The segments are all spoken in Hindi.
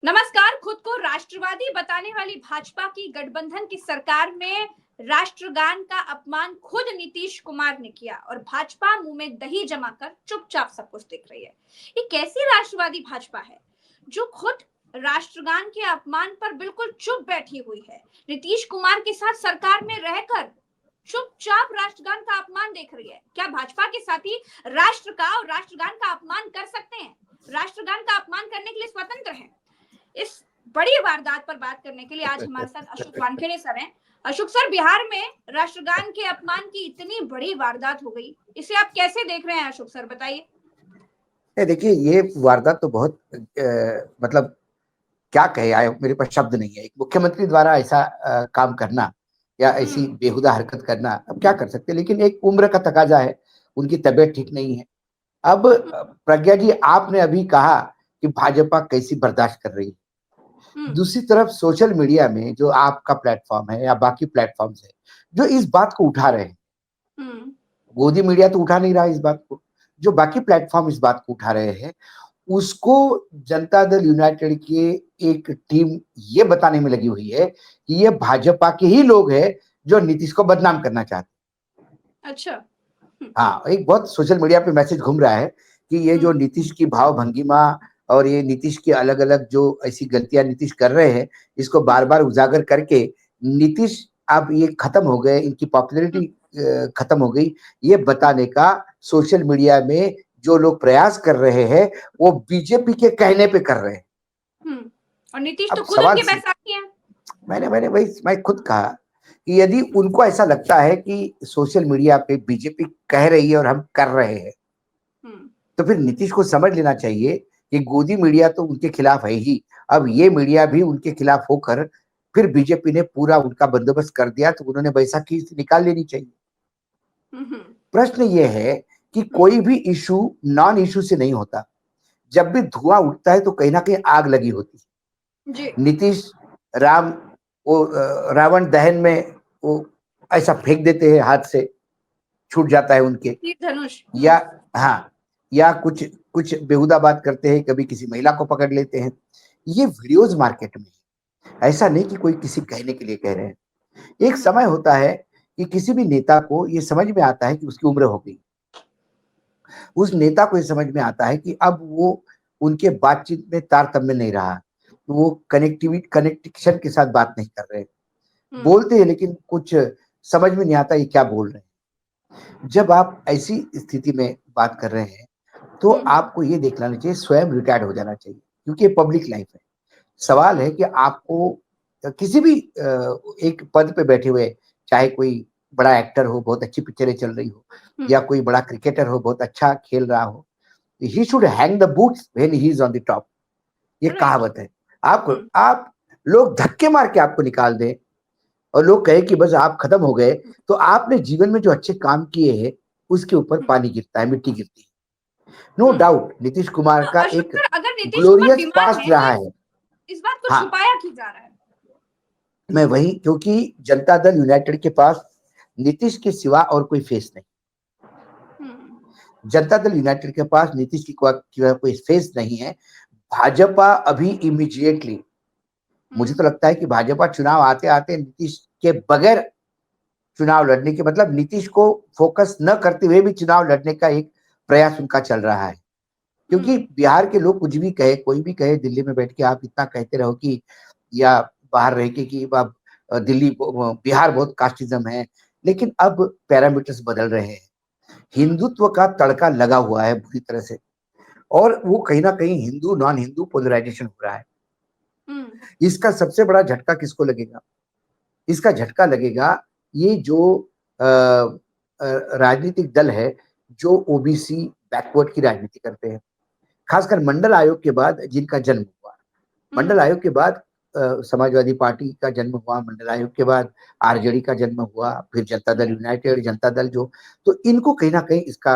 नमस्कार। खुद को राष्ट्रवादी बताने वाली भाजपा की गठबंधन की सरकार में राष्ट्रगान का अपमान खुद नीतीश कुमार ने किया और भाजपा मुंह में दही जमाकर चुपचाप सब कुछ देख रही है। ये कैसी राष्ट्रवादी भाजपा है जो खुद राष्ट्रगान के अपमान पर बिल्कुल चुप बैठी हुई है? नीतीश कुमार के साथ सरकार में रहकर चुपचाप राष्ट्रगान का अपमान देख रही है। क्या भाजपा के साथी राष्ट्र का और राष्ट्रगान का अपमान कर सकते हैं? राष्ट्रगान का अपमान करने के लिए स्वतंत्र हैं। इस बड़ी वारदात पर बात करने के लिए आज हमारे साथ अशोक वानखेड़े सर हैं। अशोक सर, बिहार में राष्ट्रगान के अपमान की इतनी बड़ी वारदात हो गई, इसे आप कैसे देख रहे हैं? अशोक सर बताइए। देखिए, ये वारदात तो बहुत मतलब क्या कहे, आए मेरे पास शब्द नहीं है। एक मुख्यमंत्री द्वारा ऐसा काम करना या ऐसी बेहुदा हरकत करना, अब क्या कर सकते हैं। लेकिन एक उम्र का तकाजा है, उनकी तबीयत ठीक नहीं है। अब प्रज्ञा जी, आपने अभी कहा कि भाजपा कैसी बर्दाश्त कर रही है। दूसरी तरफ सोशल मीडिया में जो आपका प्लेटफॉर्म है या बाकी प्लेटफॉर्म्स है जो इस बात को उठा रहे हैं, गोदी मीडिया तो उठा नहीं रहा इस बात को, जो बाकी प्लेटफॉर्म इस बात को उठा रहे हैं, उसको जनता दल यूनाइटेड की एक टीम ये बताने में लगी हुई है कि ये भाजपा के ही लोग हैं जो नीतीश को बदनाम करना चाहते हैं। अच्छा। हाँ, एक बहुत सोशल मीडिया पे मैसेज घूम रहा है कि ये जो नीतीश की भाव भंगिमा और ये नीतीश की अलग अलग जो ऐसी गलतियां नीतीश कर रहे हैं, इसको बार बार उजागर करके नीतीश अब ये खत्म हो गए, इनकी पॉपुलैरिटी खत्म हो गई, ये बताने का सोशल मीडिया में जो लोग प्रयास कर रहे हैं वो बीजेपी के कहने पे कर रहे हैं। और नीतीश तो खुद उनके बैसाखी हैं। मैं खुद कहा कि यदि उनको ऐसा लगता है कि सोशल मीडिया पे बीजेपी कह रही है और हम कर रहे हैं, तो फिर नीतीश को समझ लेना चाहिए कि गोदी मीडिया तो उनके खिलाफ है ही, अब ये मीडिया भी उनके खिलाफ होकर फिर बीजेपी ने पूरा उनका बंदोबस्त कर दिया, तो उन्होंने बैसाखी निकाल लेनी चाहिए। प्रश्न ये है कि कोई भी इशू नॉन इशू से नहीं होता। जब भी धुआं उठता है तो कहीं ना कहीं आग लगी होती है। नीतीश राम वो रावण दहन में वो ऐसा फेंक देते हैं, हाथ से छूट जाता है उनके, धनुष, या हाँ, या कुछ कुछ बेहुदा बात करते हैं, कभी किसी महिला को पकड़ लेते हैं। ये वीडियोज मार्केट में, ऐसा नहीं कि कोई किसी कहने के लिए कह रहे हैं। एक समय होता है कि किसी भी नेता को ये समझ में आता है कि उसकी उम्र हो गई, उस नेता को ये समझ में आता है कि अब वो उनके बातचीत में तारतम्य नहीं रहा, वो कनेक्शन के साथ बात नहीं कर रहे, बोलते हैं लेकिन कुछ समझ में नहीं आता ये क्या बोल रहे हैं। जब आप ऐसी स्थिति में बात कर रहे हैं तो आपको ये देख लेना चाहिए, स्वयं रिटायर्ड हो जाना चाहिए, क्योंकि ये पब्लिक लाइफ है। सवाल है कि आपको किसी भी एक पद पे बैठे हुए, चाहे कोई बड़ा एक्टर हो, बहुत अच्छी पिक्चरें चल रही हो, या कोई बड़ा क्रिकेटर हो, बहुत अच्छा खेल रहा हो, he should hang the boots when he is on the top. ये कहावत है। आप लोग धक्के मार के आपको निकाल दें और लोग कहे कि बस आप खत्म हो गए, तो आपने जीवन में जो अच्छे काम किए हैं उसके ऊपर पानी गिरता है, मिट्टी गिरती है। नो डाउट नीतीश कुमार का एक ग्लोरियस पास्ट रहा है। इस बात को छुपाया क्यों जा रहा है? मैं वही, क्योंकि जनता दल यूनाइटेड के पास नीतीश के सिवा और कोई फेस नहीं। जनता दल यूनाइटेड के पास नीतीश की कोई फेस नहीं है। भाजपा अभी इमीडिएटली, मुझे तो लगता है कि भाजपा चुनाव आते आते नीतीश के बगैर चुनाव लड़ने के, मतलब नीतीश को फोकस न करते हुए भी चुनाव लड़ने का एक प्रयास उनका चल रहा है। क्योंकि बिहार के लोग कुछ भी कहे, कोई भी कहे, दिल्ली में बैठ के आप इतना कहते रहो कि, या बाहर रह के कि दिल्ली बिहार बहुत कास्टिज्म है, लेकिन अब पैरामीटर्स बदल रहे हैं। हिंदुत्व का तड़का लगा हुआ है बुरी तरह से, और वो कहीं ना कहीं हिंदू नॉन हिंदू पोलराइजेशन हो रहा है। इसका सबसे बड़ा झटका किसको लगेगा? इसका झटका लगेगा ये जो राजनीतिक दल है जो ओबीसी बैकवर्ड की राजनीति करते हैं, खासकर मंडल आयोग के बाद जिनका जन्म हुआ। मंडल आयोग के बाद समाजवादी पार्टी का जन्म हुआ, मंडल आयोग के बाद आरजेडी का जन्म हुआ, फिर जनता दल यूनाइटेड, जनता दल जो, तो इनको कहीं ना कहीं इसका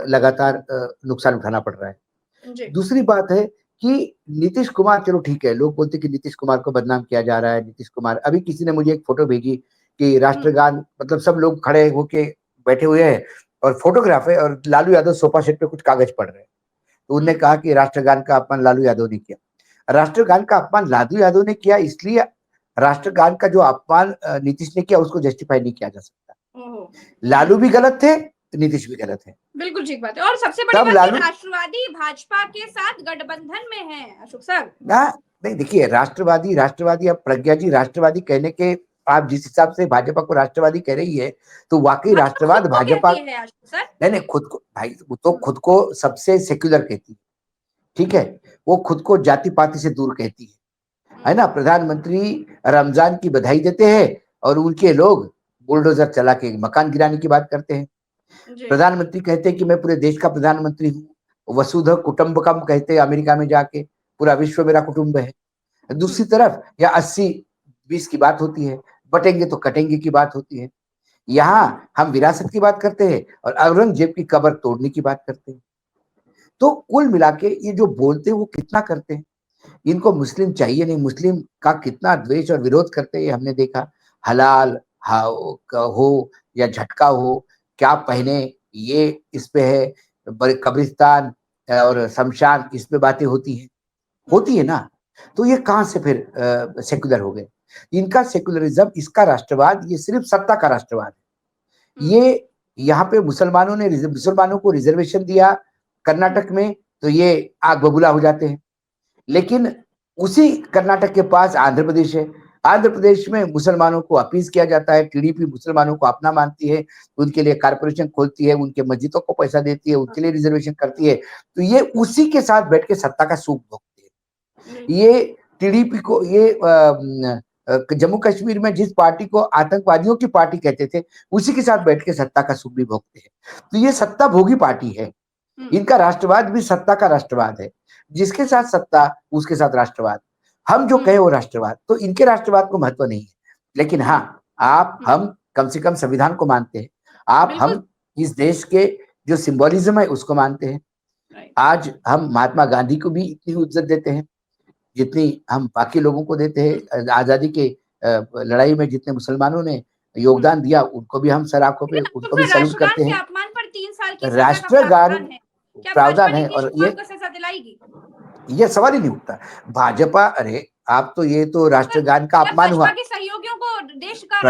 लगातार नुकसान उठाना पड़ रहा है। दूसरी बात है कि नीतीश कुमार, चलो ठीक है, लोग बोलते कि नीतीश कुमार को बदनाम किया जा रहा है। नीतीश कुमार, अभी किसी ने मुझे एक फोटो भेजी कि राष्ट्रगान, मतलब सब लोग खड़े होके बैठे हुए हैं और फोटोग्राफ है और लालू यादव सोफा सेट पे कुछ कागज पढ़ रहे हैं, तो उन्होंने कहा कि राष्ट्रगान का अपमान लालू यादव ने किया। राष्ट्रगान का अपमान लालू यादव ने किया, इसलिए राष्ट्रगान का जो अपमान नीतीश ने किया उसको जस्टिफाई नहीं किया जा सकता। लालू भी गलत थे, नीतीश भी गलत है। बिल्कुल ठीक बात है। और सबसे बड़ी बात कि राष्ट्रवादी भाजपा के साथ गठबंधन में है अशोक सर। नहीं देखिए, राष्ट्रवादी अब प्रज्ञा जी राष्ट्रवादी कहने के, आप जिस हिसाब से भाजपा को राष्ट्रवादी कह रही है तो वाकई राष्ट्रवाद भाजपा नहीं, खुद को भाई, वो तो खुद को सबसे सेक्युलर कहती है, ठीक है, वो खुद को जाति पाति से दूर कहती है ना। प्रधानमंत्री रमजान की बधाई देते हैं और उनके लोग बुलडोजर चला के मकान गिराने की बात करते हैं। प्रधानमंत्री कहते हैं कि मैं पूरे देश का प्रधानमंत्री हूँ, वसुधैव कुटुंबकम कहते हैं अमेरिका में जाके, पूरा विश्व मेरा कुटुंब है। दूसरी तरफ या 80-20 की बात होती है, बटेंगे तो कटेंगे की बात होती है। यहाँ हम विरासत की बात करते हैं और औरंगजेब की कब्र तोड़ने की बात करते हैं। तो कुल मिला के ये जो बोलते हैं वो कितना करते हैं। इनको मुस्लिम चाहिए नहीं, मुस्लिम का कितना द्वेष और विरोध करते हैं हमने देखा। हलाल हो या झटका हो, क्या पहने ये इस पे है, कब्रिस्तान और शमशान इस पे बातें होती है ना। तो ये कहां से फिर सेक्युलर हो गए। इनका सेक्युलरिज्म, इसका राष्ट्रवाद, ये सिर्फ सत्ता का राष्ट्रवाद है। ये यहाँ पे मुसलमानों को रिजर्वेशन दिया कर्नाटक में तो ये आग बबूला हो जाते हैं, लेकिन उसी कर्नाटक के पास आंध्र प्रदेश है। आंध्र प्रदेश में मुसलमानों को अपीज किया जाता है, टीडीपी मुसलमानों को अपना मानती है, उनके लिए कारपोरेशन खोलती है, उनके मस्जिदों को पैसा देती है, उनके लिए रिजर्वेशन करती है। तो ये उसी के साथ बैठ के सत्ता का सुख भोगते हैं। ये टीडीपी को, ये जम्मू कश्मीर में जिस पार्टी को आतंकवादियों की पार्टी कहते थे, उसी के साथ बैठ के सत्ता का सुख भी भोगते हैं। तो ये सत्ता भोगी पार्टी है। इनका राष्ट्रवाद भी सत्ता का राष्ट्रवाद है, जिसके साथ सत्ता उसके साथ राष्ट्रवाद। हम जो कहे वो राष्ट्रवाद, तो इनके राष्ट्रवाद को महत्व नहीं है। लेकिन हाँ, आप हम कम से कम संविधान को मानते हैं, हम इस देश के जो सिंबोलिज्म है उसको मानते हैं। आज हम महात्मा गांधी को भी इतनी इज्जत देते हैं जितनी हम बाकी लोगों को देते हैं। आजादी के लड़ाई में जितने मुसलमानों ने योगदान दिया उनको भी हम सर आंखों पे, उनको भी सैल्यूट करते हैं। राष्ट्रगान प्रावधान है और ये सवाल ही नहीं उठता। भाजपा, अरे आप तो, ये तो राष्ट्रगान का अपमान हुआ। सहयोगियों को देश का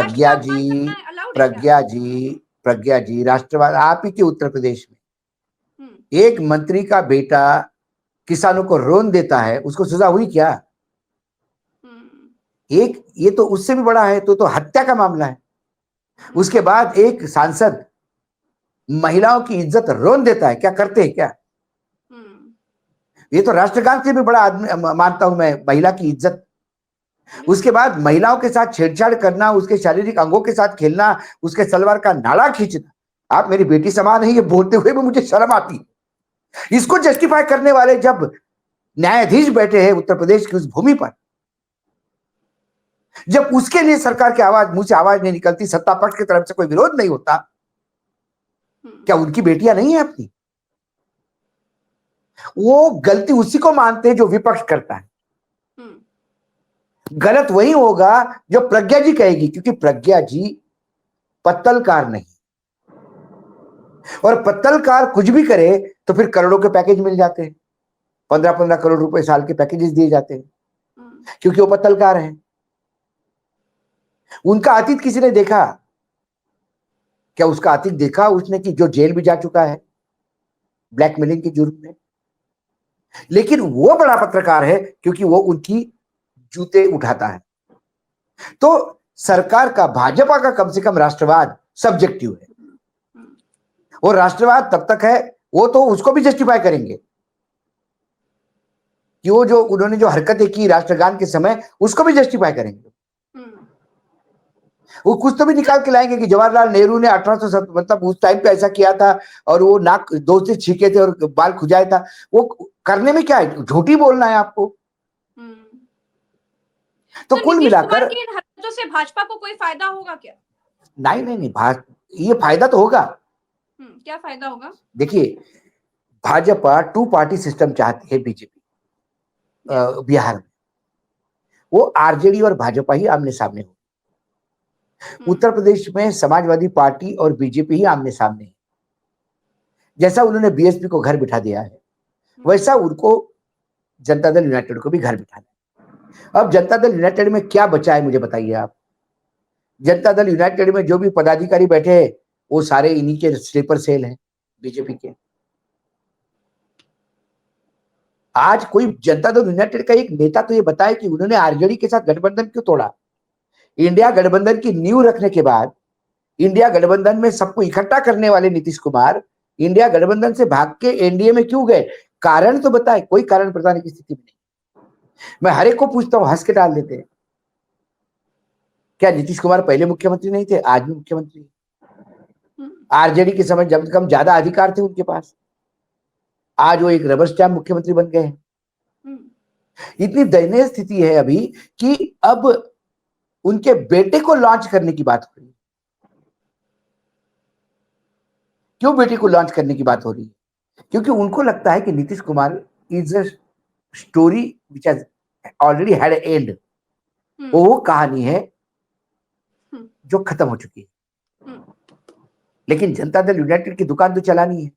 प्रज्ञा जी राष्ट्रवाद आप ही के उत्तर प्रदेश में एक मंत्री का बेटा किसानों को रोन देता है, उसको सजा हुई क्या? एक ये तो उससे भी बड़ा है, तो हत्या का मामला है। उसके बाद एक सांसद महिलाओं की इज्जत रोन देता है, क्या करते हैं क्या? ये तो राष्ट्रगान से भी बड़ा आदमी मानता हूं मैं, महिला की इज्जत। उसके बाद महिलाओं के साथ छेड़छाड़ करना, उसके शारीरिक अंगों के साथ खेलना, उसके सलवार का नाड़ा खींचना। आप मेरी बेटी समान है, ये बोलते हुए भी मुझे शर्म आती है। इसको जस्टिफाई करने वाले जब न्यायाधीश बैठे हैं उत्तर प्रदेश की उस भूमि पर, जब उसके लिए सरकार की आवाज, मुंह से आवाज नहीं निकलती, सत्ता पक्ष की तरफ से कोई विरोध नहीं होता, क्या उनकी बेटियां नहीं है अपनी? वो गलती उसी को मानते हैं जो विपक्ष करता है। गलत वही होगा जो प्रज्ञा जी कहेगी, क्योंकि प्रज्ञा जी पत्तलकार नहीं, और पत्तलकार कुछ भी करे तो फिर करोड़ों के पैकेज मिल जाते हैं, 15-15 करोड़ रुपए साल के पैकेजेस दिए जाते हैं, क्योंकि वो पत्तलकार हैं। उनका अतीत किसी ने देखा क्या? उसका अतीत देखा उसने कि जो जेल भी जा चुका है ब्लैकमेलिंग के जुर्म में, लेकिन वो बड़ा पत्रकार है क्योंकि वो उनकी जूते उठाता है। तो सरकार का, भाजपा का कम से कम राष्ट्रवाद सब्जेक्टिव है, और राष्ट्रवाद तब तक है, वो तो उसको भी जस्टिफाई करेंगे कि वो जो उन्होंने जो हरकतें की राष्ट्रगान के समय, उसको भी जस्टिफाई करेंगे। वो कुछ तो भी निकाल के लाएंगे कि जवाहरलाल नेहरू ने 1870 मतलब उस टाइम पे ऐसा किया था, और वो नाक 2 से छीके थे और बाल खुजाया था। वो करने में क्या है, झूठी बोलना है आपको। तो कुल मिलाकर से भाजपा को कोई फायदा होगा क्या? नहीं, ये फायदा तो होगा। क्या फायदा होगा? देखिए, भाजपा 2 पार्टी सिस्टम चाहती है, बीजेपी बिहार में, वो आरजेडी और भाजपा ही आमने सामने हो। उत्तर प्रदेश में समाजवादी पार्टी और बीजेपी ही आमने सामने है। जैसा उन्होंने बीएसपी को घर बिठा दिया है, वैसा उनको जनता दल यूनाइटेड को भी घर बिठाना है। अब जनता दल यूनाइटेड में क्या बचा है मुझे बताइए आप। जनता दल यूनाइटेड में जो भी पदाधिकारी बैठे हैं वो सारे इन्हीं के स्लीपर सेल हैं बीजेपी के। आज कोई जनता दल यूनाइटेड का एक नेता तो ये बताए कि उन्होंने आरजेडी के साथ गठबंधन क्यों तोड़ा। इंडिया गठबंधन की नींव रखने के बाद, इंडिया गठबंधन में सबको इकट्ठा करने वाले नीतीश कुमार इंडिया गठबंधन से भाग के एनडीए में क्यों गए? कारण तो बताए, कोई कारण बताने की स्थिति में नहीं। मैं हर एक को पूछता हूं, हंस के डाल देते हैं। क्या नीतीश कुमार पहले मुख्यमंत्री नहीं थे? आज भी मुख्यमंत्री। आरजेडी के समय जब कम ज्यादा अधिकार थे उनके पास, आज वो एक रबर स्टैम्प मुख्यमंत्री बन गए हैं। इतनी दयनीय स्थिति है अभी कि अब उनके बेटे को लॉन्च करने की बात हो रही है। क्यों बेटे को लॉन्च करने की बात हो रही है? क्योंकि उनको लगता है कि Nitish Kumar is a story which has already had and. वो कहानी है जो खत्म हो चुकी है। लेकिन जनता दल यूनाइटेड की दुकान तो चलानी है,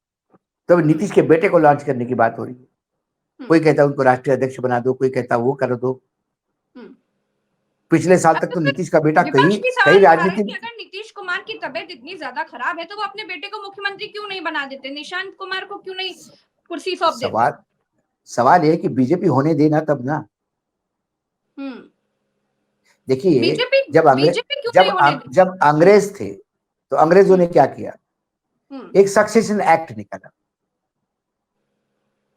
तो नीतीश के बेटे को लॉन्च करने की बात हो रही है। कोई कहता है उनको राष्ट्रीय अध्यक्ष बना दो, कोई कहता है वो कर दो। पिछले साल तक तो नीतीश का बेटा कहीं राजनीति। अगर नीतीश कुमार की तबीयत इतनी ज्यादा खराब है तो वो अपने बेटे को मुख्यमंत्री क्यों नहीं बना देते? निशांत कुमार को क्यों नहीं कुर्सी सौंप देते? सवाल ये है कि बीजेपी होने देना तब ना। देखिए, जब अंग्रेज थे तो अंग्रेजों ने क्या किया? एक सक्सेशन एक्ट निकाला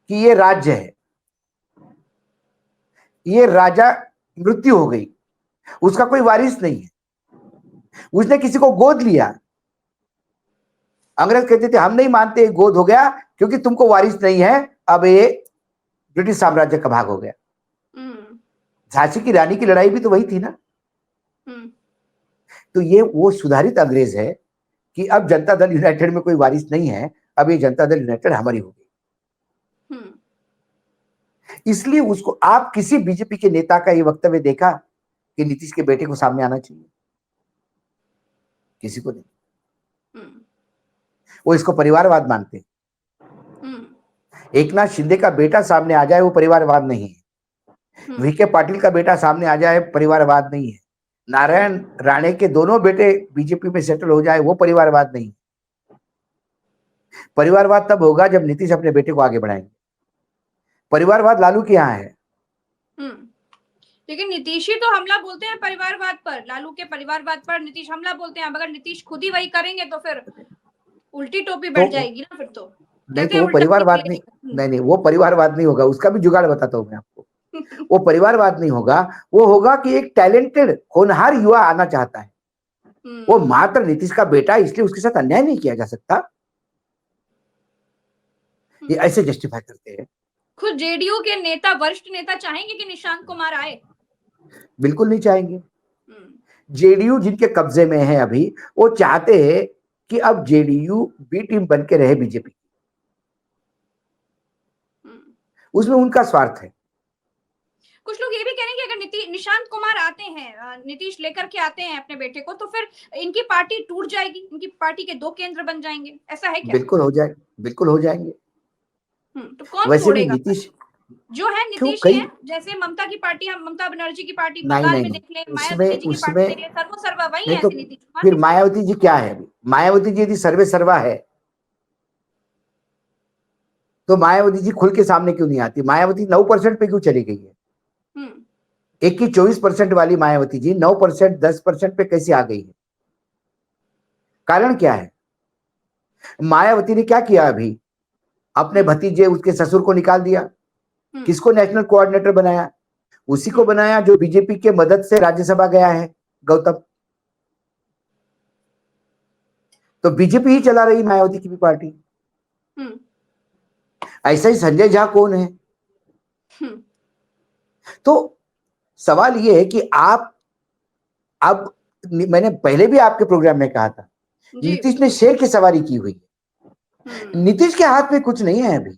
कि ये राज्य है, ये राजा मृत्यु हो गई, उसका कोई वारिस नहीं है, उसने किसी को गोद लिया। अंग्रेज कहते थे हम नहीं मानते, गोद हो गया क्योंकि तुमको वारिस नहीं है। अब ये ब्रिटिश साम्राज्य का भाग हो गया। झांसी की रानी की लड़ाई भी तो वही थी ना। तो ये वो सुधारित अंग्रेज है कि अब जनता दल यूनाइटेड में कोई वारिस नहीं है, अब ये जनता दल यूनाइटेड हमारी हो गई। इसलिए उसको, आप किसी बीजेपी के नेता का ये वक्तव्य देखा कि नीतीश के बेटे को सामने आना चाहिए? किसी को नहीं। वो इसको परिवारवाद मानते हैं। एकनाथ शिंदे का बेटा सामने आ जाए वो परिवारवाद नहीं है। वीके पाटिल का बेटा सामने आ जाए परिवारवाद नहीं है। नारायण राणे के दोनों बेटे बीजेपी में सेटल हो जाए वो परिवारवाद नहीं। परिवारवाद तब होगा जब नीतीश अपने बेटे को आगे बढ़ाएंगे। परिवारवाद लालू के यहाँ है। लेकिन नीतीश ही तो हमला बोलते हैं परिवारवाद पर, लालू के परिवारवाद पर नीतीश हमला बोलते हैं। अब अगर नीतीश खुद ही वही करेंगे तो फिर उल्टी टोपी बैठ जाएगी ना फिर तो। नहीं तो वो परिवारवाद नहीं, वो परिवारवाद नहीं होगा। उसका भी जुगाड़ बताता हूँ मैं आपको। वो परिवारवाद नहीं होगा, वो होगा कि एक टैलेंटेड होनहार युवा आना चाहता है, वो मात्र नीतीश का बेटा इसलिए उसके साथ अन्याय नहीं किया जा सकता। ये ऐसे जस्टिफाई करते हैं। खुद जेडीयू के नेता, वरिष्ठ नेता चाहेंगे कि निशांत कुमार आए? बिल्कुल नहीं चाहेंगे। जेडीयू जिनके कब्जे में है अभी, वो चाहते हैं कि अब जेडीयू बी टीम बन के रहे बीजेपी। उसमें उनका स्वार्थ है। कुछ लोग ये भी कह रहे हैं कि अगर निशांत कुमार आते हैं, नीतीश लेकर के आते हैं अपने बेटे को, तो फिर इनकी पार्टी टूट जाएगी, इनकी पार्टी के दो केंद्र बन जाएंगे। ऐसा है क्या? बिल्कुल हो जाए, बिल्कुल हो जाएंगे। तो कौन वैसे भी तोड़ेगा? नीतीश जो है नीतीश ही है। जैसे ममता की पार्टी, हम ममता बनर्जी की पार्टी बंगाल में देख लें, मायावती जी की पार्टी देख लें, सर्वसर्वा वही है तो नीतीश कुमार। फिर मायावती जी क्या है? मायावती जी यदि सर्वे सर्वा है तो मायावती जी खुल के सामने क्यों नहीं आती? मायावती 9% पे क्यों चली गई है? 21-24% वाली मायावती जी 9%, 10% पे कैसे आ गई है? कारण क्या है? मायावती ने क्या किया? अभी अपने भतीजे, उसके ससुर को निकाल दिया। किसको नेशनल कोऑर्डिनेटर बनाया? उसी को बनाया जो बीजेपी के मदद से राज्यसभा गया है, गौतम। तो बीजेपी ही चला रही मायावती की भी पार्टी। ऐसा ही संजय झा कौन है? तो सवाल यह है कि आप, अब मैंने पहले भी आपके प्रोग्राम में कहा था, नीतीश ने शेर की सवारी की हुई है। नीतीश के हाथ में कुछ नहीं है अभी।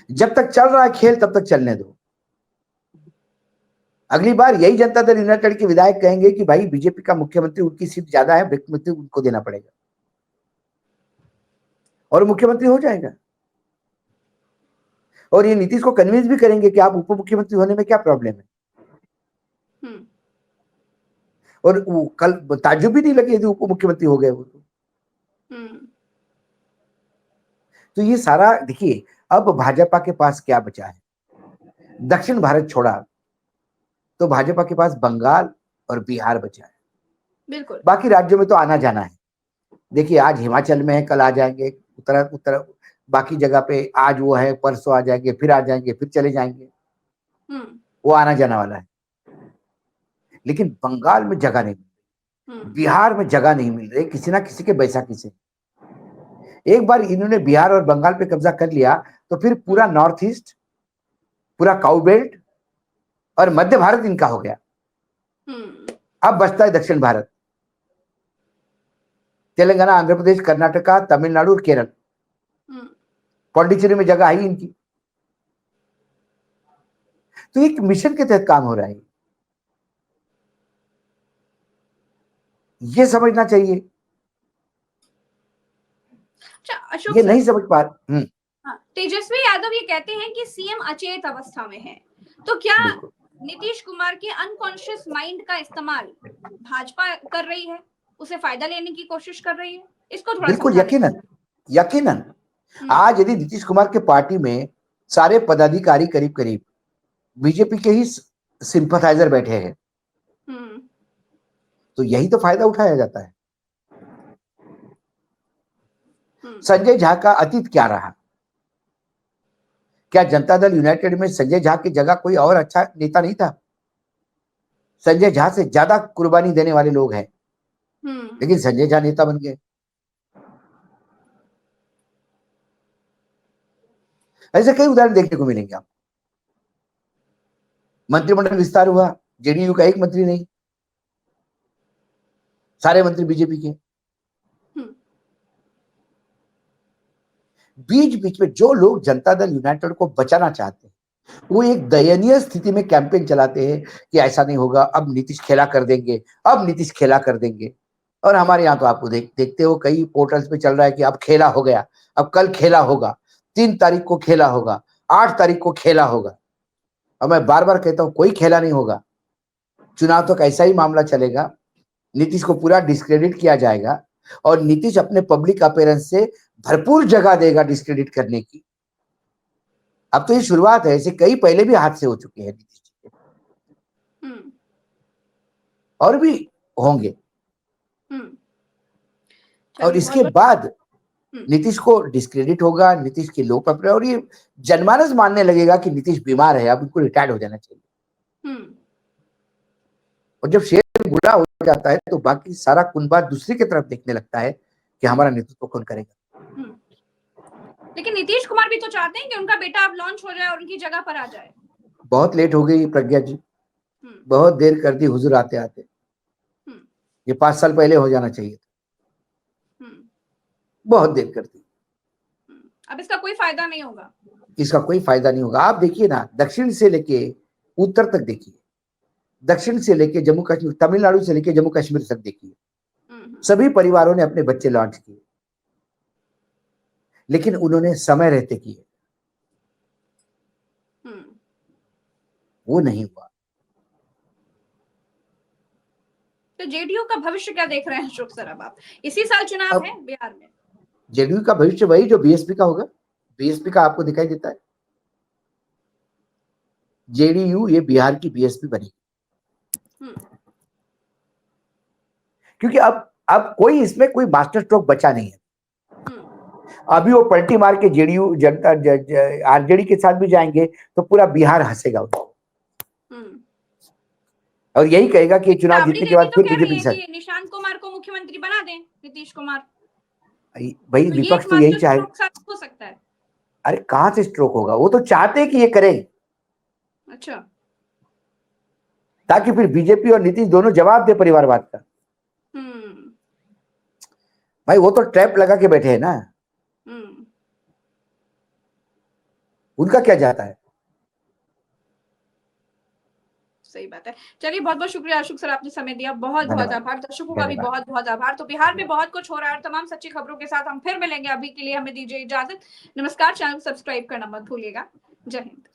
जब तक चल रहा है खेल तब तक चलने दो। अगली बार यही जनता दल यूनाइटेड के विधायक कहेंगे कि भाई बीजेपी का मुख्यमंत्री, उनकी सीट ज्यादा है, मुख्यमंत्री उनको देना पड़ेगा, और मुख्यमंत्री हो जाएगा। और ये नीतीश को कन्विंस भी करेंगे कि आप उप मुख्यमंत्री होने में क्या प्रॉब्लम है। और वो कल ताज्जुब भी नहीं लगे यदि उप मुख्यमंत्री हो गए वो तो ये सारा देखिए, अब भाजपा के पास क्या बचा है? दक्षिण भारत छोड़ा तो भाजपा के पास बंगाल और बिहार बचा है। बिल्कुल। बाकी राज्यों में तो आना जाना है। देखिए आज हिमाचल में है, कल आ जाएंगे, उत्तर बाकी जगह पे आज वो है, परसों आ जाएंगे, फिर आ जाएंगे, फिर चले जाएंगे। वो आना जाना वाला है। लेकिन बंगाल में जगह नहीं मिल रही, बिहार में जगह नहीं मिल रही, किसी ना किसी के बैसाखी से। एक बार इन्होंने बिहार और बंगाल पे कब्जा कर लिया तो फिर पूरा नॉर्थ ईस्ट, पूरा काउ बेल्ट और मध्य भारत इनका हो गया। अब बचता है दक्षिण भारत, तेलंगाना, आंध्र प्रदेश, कर्नाटका, तमिलनाडु और केरल। पौंडीचेरी में जगह आई इनकी। तो एक मिशन के तहत काम हो रहा है, ये समझना चाहिए। अशोक ये नहीं समझ पा रहे। तेजस्वी यादव ये कहते हैं कि सीएम अचेत अवस्था में है, तो क्या नीतीश कुमार के अनकॉन्शियस माइंड का इस्तेमाल भाजपा कर रही है, उसे फायदा लेने की कोशिश कर रही है? इसको थोड़ा बिल्कुल यकीनन आज यदि नीतीश कुमार के पार्टी में सारे पदाधिकारी करीब करीब बीजेपी के ही सिंपथाइजर बैठे हैं, तो यही तो फायदा उठाया जाता है। संजय झा का अतीत क्या रहा? क्या जनता दल यूनाइटेड में संजय झा की जगह कोई और अच्छा नेता नहीं था? संजय झा से ज्यादा कुर्बानी देने वाले लोग हैं, लेकिन संजय झा नेता बन गए। ऐसे कई उदाहरण देखने को मिलेंगे आपको। मंत्रिमंडल विस्तार हुआ, जेडीयू का एक मंत्री नहीं, सारे मंत्री बीजेपी के। बीच बीच में जो लोग जनता दल यूनाइटेड को बचाना चाहते हैं वो एक दयनीय स्थिति में कैंपेन चलाते हैं कि ऐसा नहीं होगा, अब नीतीश खेला कर देंगे, अब नीतीश खेला कर देंगे। और हमारे यहाँ तो आपको देखते हो कई पोर्टल्स पे चल रहा है कि अब खेला हो गया, अब कल खेला होगा, 3 तारीख को खेला होगा, 8 तारीख को खेला होगा। और मैं बार बार कहता हूं कोई खेला नहीं होगा। चुनाव तक ऐसा ही मामला चलेगा, नीतीश को पूरा डिस्क्रेडिट किया जाएगा और नीतीश अपने पब्लिक अपीयरेंस से भरपूर जगह देगा डिस्क्रेडिट करने की। अब तो ये शुरुआत है, ऐसे कई पहले भी हादसे हो चुके हैं नीतीश जी के, और भी होंगे। और इसके बाद नीतीश को डिस्क्रेडिट होगा, नीतीश के लो पर, और ये जनमानस मानने लगेगा कि नीतीश बीमार है, अब उनको रिटायर्ड हो जाना चाहिए। और जब शेर बुरा हो जाता है तो बाकी सारा कुनबा दूसरी की तरफ देखने लगता है कि हमारा नेतृत्व कौन करेगा। लेकिन नीतीश कुमार भी तो चाहते हैं कि उनका बेटा अब लॉन्च हो जाए और उनकी जगह पर आ जाए। बहुत लेट हो गई प्रज्ञा जी, बहुत देर कर दी हुजूर आते आते। ये 5 साल पहले हो जाना चाहिए था, बहुत देर कर दी। अब इसका कोई फायदा नहीं होगा, इसका कोई फायदा नहीं होगा। आप देखिए ना, दक्षिण से लेके उत्तर तक देखिए, दक्षिण से लेके जम्मू कश्मीर, तमिलनाडु से लेके जम्मू कश्मीर तक देखिए, सभी परिवारों ने अपने बच्चे लॉन्च किए, लेकिन उन्होंने समय रहते किए, वो नहीं हुआ। तो जेडीयू का भविष्य क्या देख रहे हैं अशोक सर? अब आप इसी साल चुनाव है बिहार में, जेडीयू का भविष्य वही जो बीएसपी का होगा। बीएसपी का आपको दिखाई देता है? जेडीयू ये बिहार की बीएसपी बनेगी, क्योंकि अब कोई इसमें कोई मास्टर स्ट्रोक बचा नहीं है। अभी वो पलटी मार के जेडीयू जनता आरजेडी के साथ भी जाएंगे तो पूरा बिहार हंसेगा उनको, और यही कहेगा कि चुनाव जीतने के बाद फिर बीजेपी के साथ निशांत कुमार को मुख्यमंत्री बना दें, नीतीश कुमार। भाई तो विपक्ष तो यही चाहे। हो सकता है। अरे कहां से स्ट्रोक होगा, वो तो चाहते हैं कि ये करे। अच्छा, ताकि फिर बीजेपी और नीतीश दोनों जवाब दे परिवारवाद का। भाई वो तो ट्रैप लगा के बैठे हैं ना, उनका क्या जाता है। सही बात है। चलिए बहुत बहुत शुक्रिया अशोक सर, आपने समय दिया, बहुत बहुत आभार। दर्शकों का भी बहुत बहुत आभार। तो बिहार में बहुत कुछ हो रहा है और तमाम सच्ची खबरों के साथ हम फिर मिलेंगे। अभी के लिए हमें दीजिए इजाजत, नमस्कार। चैनल को सब्सक्राइब करना मत भूलिएगा। जय हिंद।